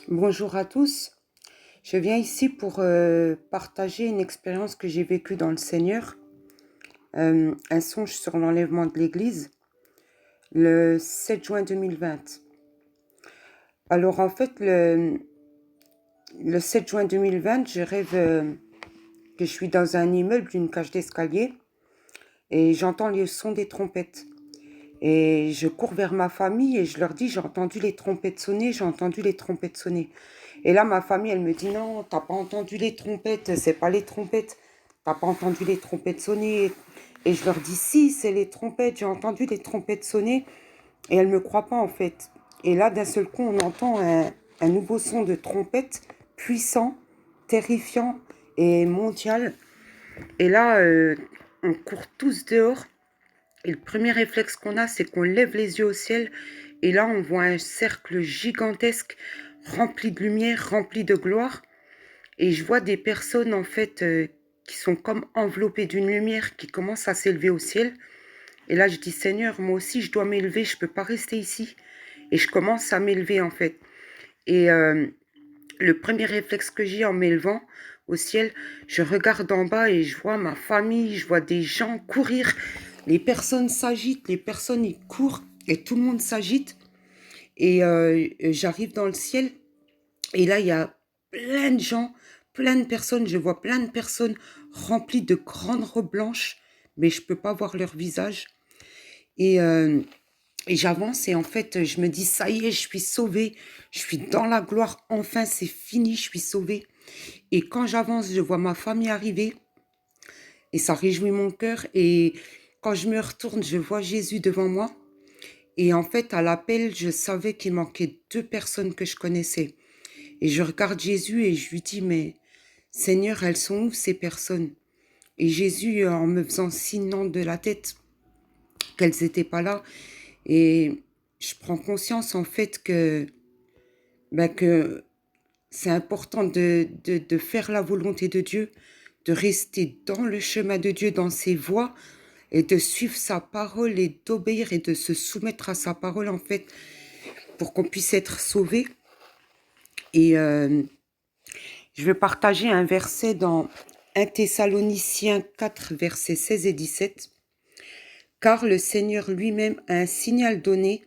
Bonjour à tous. Je viens ici pour partager une expérience que j'ai vécue dans le Seigneur, un songe sur l'enlèvement de l'Église, le 7 juin 2020. Alors en fait, le 7 juin 2020, je rêve que je suis dans un immeuble d'une cage d'escalier et j'entends le son des trompettes. Et je cours vers ma famille et je leur dis, j'ai entendu les trompettes sonner, j'ai entendu les trompettes sonner. Et là, ma famille, elle me dit, non, t'as pas entendu les trompettes, c'est pas les trompettes. T'as pas entendu les trompettes sonner. Et je leur dis, si, c'est les trompettes, j'ai entendu les trompettes sonner. Et elles me croient pas, en fait. Et là, d'un seul coup, on entend un nouveau son de trompette, puissant, terrifiant et mondial. Et là, on court tous dehors. Et le premier réflexe qu'on a, c'est qu'on lève les yeux au ciel. Et là, on voit un cercle gigantesque, rempli de lumière, rempli de gloire. Et je vois des personnes, en fait, qui sont comme enveloppées d'une lumière qui commence à s'élever au ciel. Et là, je dis, Seigneur, moi aussi, je dois m'élever, je ne peux pas rester ici. Et je commence à m'élever, en fait. Et le premier réflexe que j'ai en m'élevant au ciel, je regarde en bas et je vois ma famille, je vois des gens courir. Les personnes s'agitent, les personnes y courent et tout le monde s'agite. Et j'arrive dans le ciel et là, il y a plein de gens, plein de personnes. Je vois plein de personnes remplies de grandes robes blanches, mais je ne peux pas voir leur visage. Et, euh, et j'avance et en fait, je me dis, ça y est, je suis sauvée. Je suis dans la gloire. Enfin, c'est fini, je suis sauvée. Et quand j'avance, je vois ma famille arriver et ça réjouit mon cœur. Et quand je me retourne, je vois Jésus devant moi. Et en fait, à l'appel, je savais qu'il manquait deux personnes que je connaissais. Et je regarde Jésus et je lui dis, mais Seigneur, elles sont où ces personnes? Et Jésus, en me faisant signe non de la tête, qu'elles n'étaient pas là. Et je prends conscience en fait que c'est important de faire la volonté de Dieu, de rester dans le chemin de Dieu, dans ses voies, et de suivre sa parole et d'obéir et de se soumettre à sa parole en fait, pour qu'on puisse être sauvé. Et je vais partager un verset dans 1 Thessaloniciens 4, versets 16 et 17. Car le Seigneur lui-même a un signal donné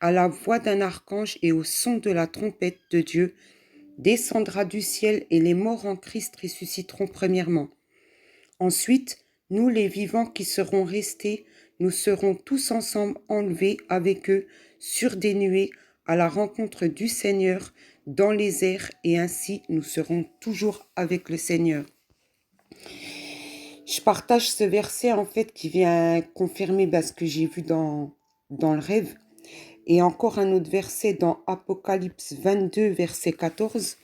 à la voix d'un archange et au son de la trompette de Dieu, descendra du ciel et les morts en Christ ressusciteront premièrement. Ensuite, nous les vivants qui serons restés, nous serons tous ensemble enlevés avec eux sur des nuées à la rencontre du Seigneur dans les airs et ainsi nous serons toujours avec le Seigneur. Je partage ce verset en fait qui vient confirmer ce que j'ai vu dans le rêve. Et encore un autre verset dans Apocalypse 22, verset 14.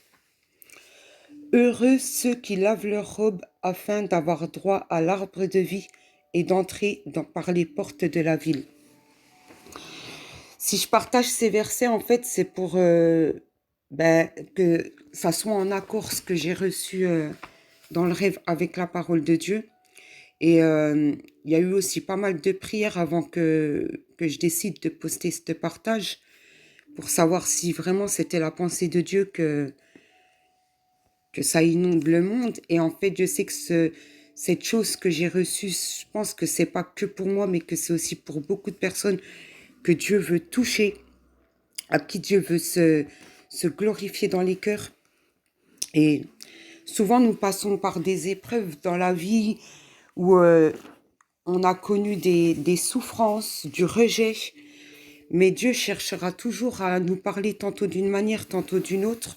Heureux ceux qui lavent leurs robes afin d'avoir droit à l'arbre de vie et d'entrer par les portes de la ville. Si je partage ces versets, en fait, c'est pour que ça soit en accord ce que j'ai reçu dans le rêve avec la parole de Dieu. Et il y a eu aussi pas mal de prières avant que je décide de poster ce partage pour savoir si vraiment c'était la pensée de Dieu que ça inonde le monde. Et en fait, je sais que cette chose que j'ai reçue, je pense que c'est pas que pour moi, mais que c'est aussi pour beaucoup de personnes que Dieu veut toucher, à qui Dieu veut se glorifier dans les cœurs. Et souvent, nous passons par des épreuves dans la vie où on a connu des souffrances, du rejet, mais Dieu cherchera toujours à nous parler tantôt d'une manière, tantôt d'une autre,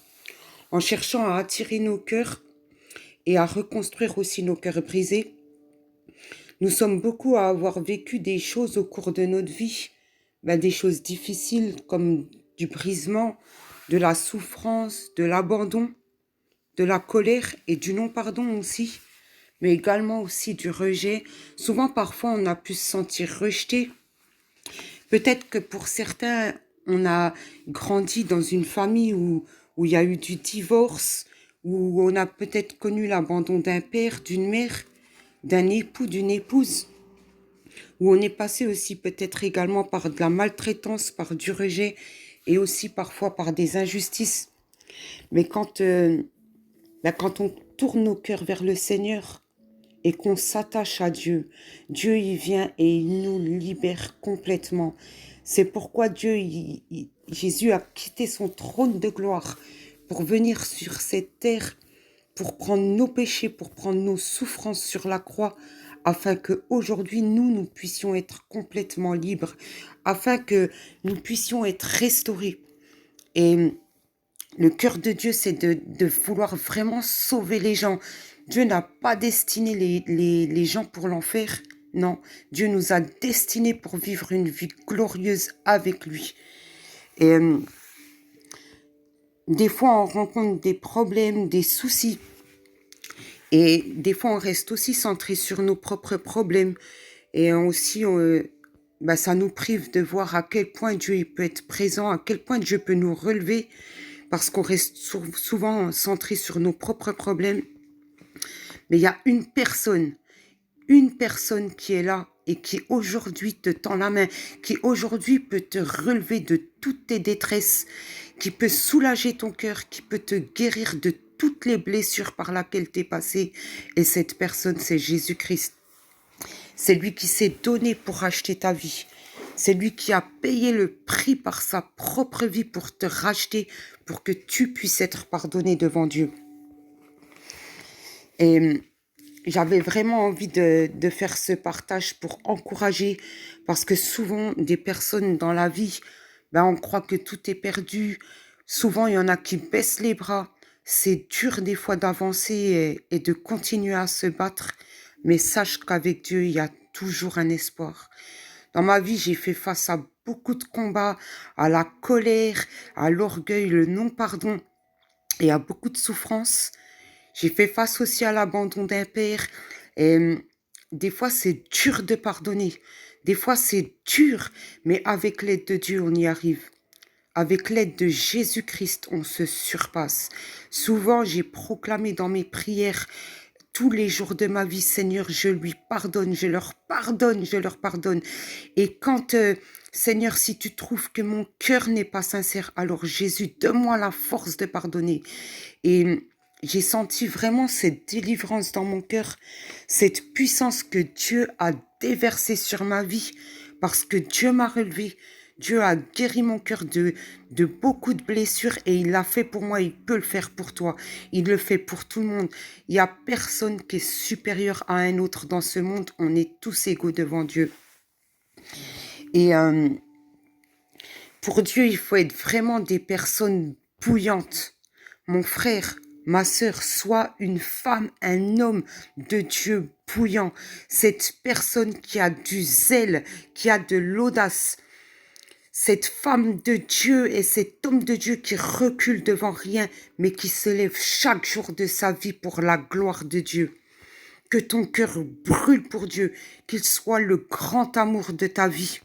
en cherchant à attirer nos cœurs et à reconstruire aussi nos cœurs brisés. Nous sommes beaucoup à avoir vécu des choses au cours de notre vie, des choses difficiles comme du brisement, de la souffrance, de l'abandon, de la colère et du non-pardon aussi, mais également aussi du rejet. Souvent, parfois, on a pu se sentir rejeté. Peut-être que pour certains, on a grandi dans une famille où il y a eu du divorce, où on a peut-être connu l'abandon d'un père, d'une mère, d'un époux, d'une épouse, où on est passé aussi peut-être également par de la maltraitance, par du rejet et aussi parfois par des injustices. Mais quand on tourne nos cœurs vers le Seigneur et qu'on s'attache à Dieu, Dieu il vient et il nous libère complètement. C'est pourquoi Jésus a quitté son trône de gloire pour venir sur cette terre, pour prendre nos péchés, pour prendre nos souffrances sur la croix, afin que aujourd'hui nous puissions être complètement libres, afin que nous puissions être restaurés. Et le cœur de Dieu, c'est de vouloir vraiment sauver les gens. Dieu n'a pas destiné les gens pour l'enfer. Non, Dieu nous a destinés pour vivre une vie glorieuse avec lui. Et des fois, on rencontre des problèmes, des soucis. Et des fois, on reste aussi centré sur nos propres problèmes. Et aussi, ça nous prive de voir à quel point Dieu il peut être présent, à quel point Dieu peut nous relever, parce qu'on reste souvent centré sur nos propres problèmes. Mais il y a une personne qui est là et qui aujourd'hui te tend la main, qui aujourd'hui peut te relever de toutes tes détresses, qui peut soulager ton cœur, qui peut te guérir de toutes les blessures par lesquelles tu es passé. Et cette personne, c'est Jésus-Christ. C'est lui qui s'est donné pour racheter ta vie. C'est lui qui a payé le prix par sa propre vie pour te racheter, pour que tu puisses être pardonné devant Dieu. Et j'avais vraiment envie de faire ce partage pour encourager, parce que souvent, des personnes dans la vie, on croit que tout est perdu. Souvent, il y en a qui baissent les bras. C'est dur des fois d'avancer et de continuer à se battre. Mais sache qu'avec Dieu, il y a toujours un espoir. Dans ma vie, j'ai fait face à beaucoup de combats, à la colère, à l'orgueil, le non-pardon et à beaucoup de souffrances. J'ai fait face aussi à l'abandon d'un père. Et des fois, c'est dur de pardonner. Des fois, c'est dur, mais avec l'aide de Dieu, on y arrive. Avec l'aide de Jésus-Christ, on se surpasse. Souvent, j'ai proclamé dans mes prières tous les jours de ma vie, Seigneur, je lui pardonne, je leur pardonne, je leur pardonne. Et quand, Seigneur, si tu trouves que mon cœur n'est pas sincère, alors Jésus, donne-moi la force de pardonner. Et j'ai senti vraiment cette délivrance dans mon cœur, cette puissance que Dieu a déversée sur ma vie, parce que Dieu m'a relevé. Dieu a guéri mon cœur de beaucoup de blessures et il l'a fait pour moi, il peut le faire pour toi. Il le fait pour tout le monde. Il n'y a personne qui est supérieur à un autre dans ce monde. On est tous égaux devant Dieu. Et pour Dieu, il faut être vraiment des personnes bouillantes. Mon frère, ma sœur, sois une femme, un homme de Dieu bouillant. Cette personne qui a du zèle, qui a de l'audace. Cette femme de Dieu et cet homme de Dieu qui recule devant rien, mais qui se lève chaque jour de sa vie pour la gloire de Dieu. Que ton cœur brûle pour Dieu, qu'il soit le grand amour de ta vie.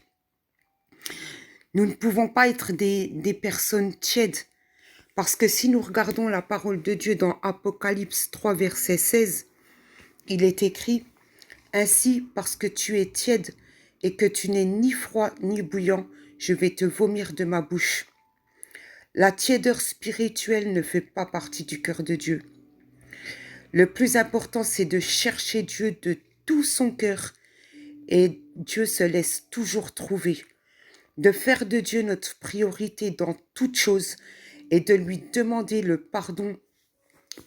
Nous ne pouvons pas être des personnes tièdes, parce que si nous regardons la parole de Dieu dans Apocalypse 3, verset 16, il est écrit « Ainsi, parce que tu es tiède et que tu n'es ni froid ni bouillant, je vais te vomir de ma bouche. » La tiédeur spirituelle ne fait pas partie du cœur de Dieu. Le plus important, c'est de chercher Dieu de tout son cœur et Dieu se laisse toujours trouver. De faire de Dieu notre priorité dans toutes choses et de lui demander le pardon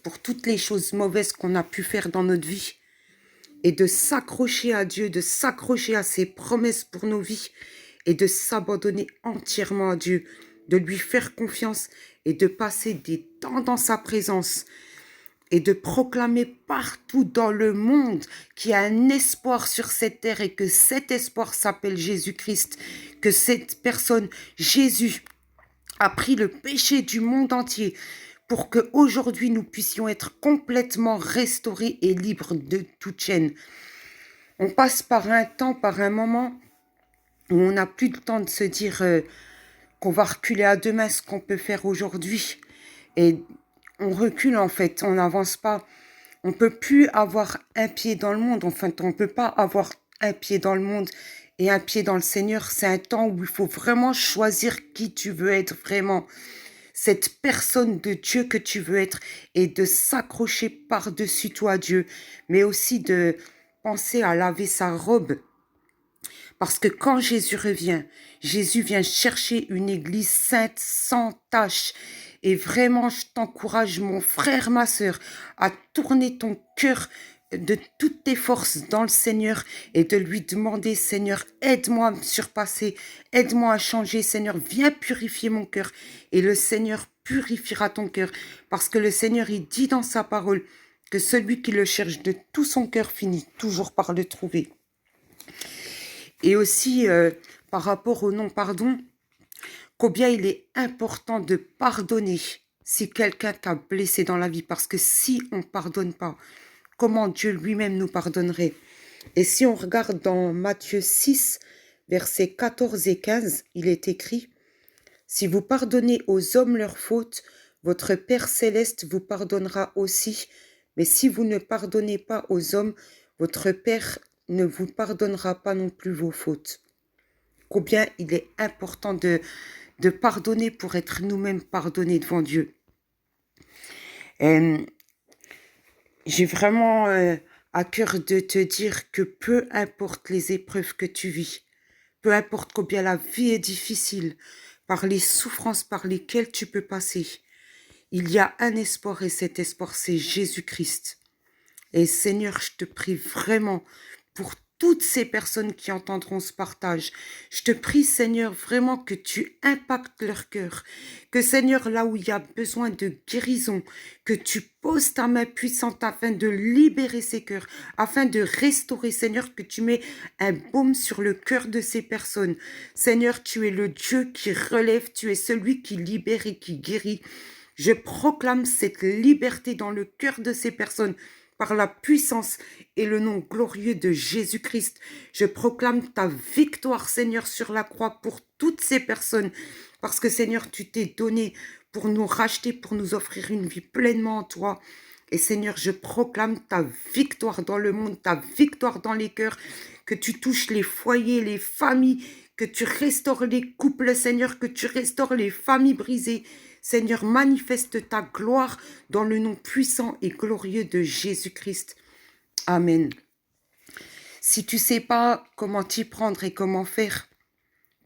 pour toutes les choses mauvaises qu'on a pu faire dans notre vie et de s'accrocher à Dieu, de s'accrocher à ses promesses pour nos vies et de s'abandonner entièrement à Dieu, de lui faire confiance et de passer des temps dans sa présence et de proclamer partout dans le monde qu'il y a un espoir sur cette terre et que cet espoir s'appelle Jésus-Christ, que cette personne, Jésus, a pris le péché du monde entier pour qu'aujourd'hui nous puissions être complètement restaurés et libres de toute chaîne. On passe par un temps, par un moment où on n'a plus le temps de se dire qu'on va reculer à demain ce qu'on peut faire aujourd'hui. Et on recule en fait, on n'avance pas. On ne peut plus avoir un pied dans le monde. Enfin, on ne peut pas avoir un pied dans le monde et un pied dans le Seigneur. C'est un temps où il faut vraiment choisir qui tu veux être vraiment. cette personne de Dieu que tu veux être et de s'accrocher par-dessus toi, Dieu, mais aussi de penser à laver sa robe. Parce que quand Jésus revient, Jésus vient chercher une église sainte, sans tache. Et vraiment, je t'encourage, mon frère, ma sœur, à tourner ton cœur de toutes tes forces dans le Seigneur et de lui demander, Seigneur, aide-moi à me surpasser, aide-moi à changer, Seigneur, viens purifier mon cœur. Et le Seigneur purifiera ton cœur, parce que le Seigneur, il dit dans sa parole que celui qui le cherche de tout son cœur finit toujours par le trouver. Et aussi, par rapport au non-pardon, combien il est important de pardonner si quelqu'un t'a blessé dans la vie. Parce que si on ne pardonne pas, comment Dieu lui-même nous pardonnerait? Et si on regarde dans Matthieu 6, versets 14 et 15, il est écrit « Si vous pardonnez aux hommes leurs fautes, votre Père céleste vous pardonnera aussi. Mais si vous ne pardonnez pas aux hommes, votre Père ne vous pardonnera pas non plus vos fautes. » Combien il est important de pardonner pour être nous-mêmes pardonnés devant Dieu. J'ai vraiment à cœur de te dire que peu importe les épreuves que tu vis, peu importe combien la vie est difficile, par les souffrances par lesquelles tu peux passer, il y a un espoir et cet espoir c'est Jésus-Christ. Et Seigneur, je te prie vraiment pour toutes ces personnes qui entendront ce partage. Je te prie, Seigneur, vraiment que tu impactes leur cœur. Que, Seigneur, là où il y a besoin de guérison, que tu poses ta main puissante afin de libérer ces cœurs, afin de restaurer, Seigneur, que tu mets un baume sur le cœur de ces personnes. Seigneur, tu es le Dieu qui relève, tu es celui qui libère et qui guérit. Je proclame cette liberté dans le cœur de ces personnes, par la puissance et le nom glorieux de Jésus-Christ. Je proclame ta victoire, Seigneur, sur la croix pour toutes ces personnes. Parce que, Seigneur, tu t'es donné pour nous racheter, pour nous offrir une vie pleinement en toi. Et Seigneur, je proclame ta victoire dans le monde, ta victoire dans les cœurs, que tu touches les foyers, les familles, que tu restaures les couples, Seigneur, que tu restaures les familles brisées. Seigneur, manifeste ta gloire dans le nom puissant et glorieux de Jésus-Christ. Amen. Si tu ne sais pas comment t'y prendre et comment faire,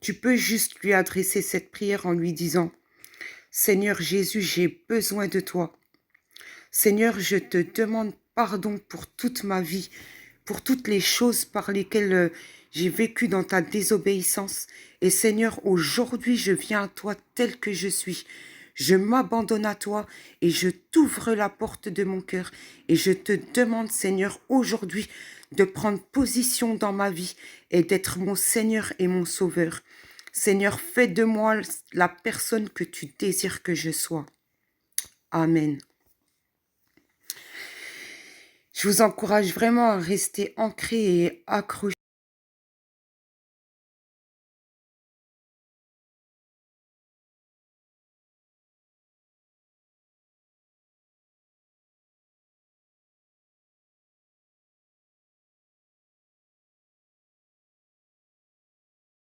tu peux juste lui adresser cette prière en lui disant « Seigneur Jésus, j'ai besoin de toi. Seigneur, je te demande pardon pour toute ma vie, pour toutes les choses par lesquelles j'ai vécu dans ta désobéissance. Et Seigneur, aujourd'hui, je viens à toi tel que je suis. Je m'abandonne à toi et je t'ouvre la porte de mon cœur. Et je te demande, Seigneur, aujourd'hui, de prendre position dans ma vie et d'être mon Seigneur et mon Sauveur. Seigneur, fais de moi la personne que tu désires que je sois. Amen. Je vous encourage vraiment à rester ancré et accroché